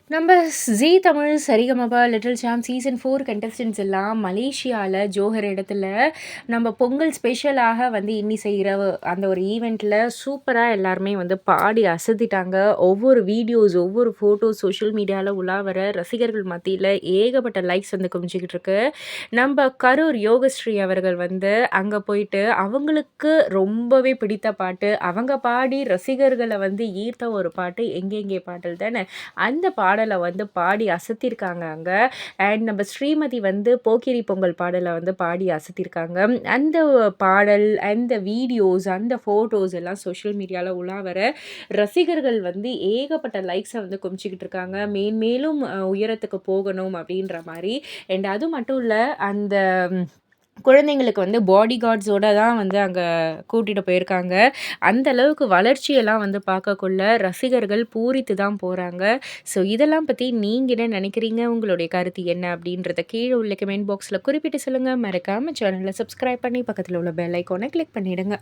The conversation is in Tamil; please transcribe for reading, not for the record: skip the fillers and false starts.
நம்ம Zee Tamil, Sarigamapa, little champ season 4 contestants எல்லாம் மலேசியால ஜோஹர் இடத்துல நம்ம பொங்கல் ஸ்பெஷலாக வந்து இன்னிசை இரவு அந்த ஒரு ஈவெண்ட்ல சூப்பரா எல்லாருமே வந்து பாடி அசத்திட்டாங்க. ஒவ்வொரு வீடியோஸ், ஒவ்வொரு ஃபோட்டோஸ் சோஷியல் மீடியால உலாவர ரசிகர்கள் மத்தியில ஏகப்பட்ட லைக்ஸ் வந்து குமிஞ்சுகிட்டு இருக்கு. நம்ம கரூர் யோகஸ்ரீ அவர்கள் வந்து அங்க போயிட்டு அவங்களுக்கு ரொம்பவே பிடித்த பாட்டு, அவங்க பாடி ரசிகர்கள வந்து ஈர்த்த ஒரு பாட்டு எங்கெங்கே பாடல் தானே. அந்த பாடல வந்து பாடி அசத்தியிருக்காங்க அங்க. அண்ட் நம்ம ஸ்ரீமதி வந்து போக்கிரி பொங்கல் பாடல வந்து பாடி அசத்தியிருக்காங்க. அந்த பாடல், அந்த வீடியோஸ், அந்த ஃபோட்டோஸ் எல்லாம் சோஷியல் மீடியால உலாவர ரசிகர்கள் வந்து ஏகப்பட்ட லைக்ஸ வந்து குமிச்சுக்கிட்டு இருக்காங்க. மேன்மேலும் உயரத்துக்கு போகணும் அப்படின்ற மாரி. அண்ட் அது மட்டும் இல்ல, அந்த குழந்தைங்களுக்கு வந்து பாடி கார்ட்ஸோட தான் வந்து அங்க கூட்டிட்டு போயிருக்காங்க. அந்த அளவுக்கு வளர்ச்சியெல்லாம் வந்து பார்க்கக்குள்ள ரசிகர்கள் பூரித்து தான் போறாங்க. ஸோ இதெல்லாம் பத்தி நீங்க என்ன நினைக்கிறீங்க? உங்களுடைய கருத்து என்ன? அப்படின்றத கீழ உள்ள கமெண்ட் பாக்ஸ்ல குறிப்பிட்டு சொல்லுங்க. மறக்காம சேனல சப்ஸ்கிரைப் பண்ணி பக்கத்துல உள்ள பெல் ஐகான கிளிக் பண்ணிடுங்க.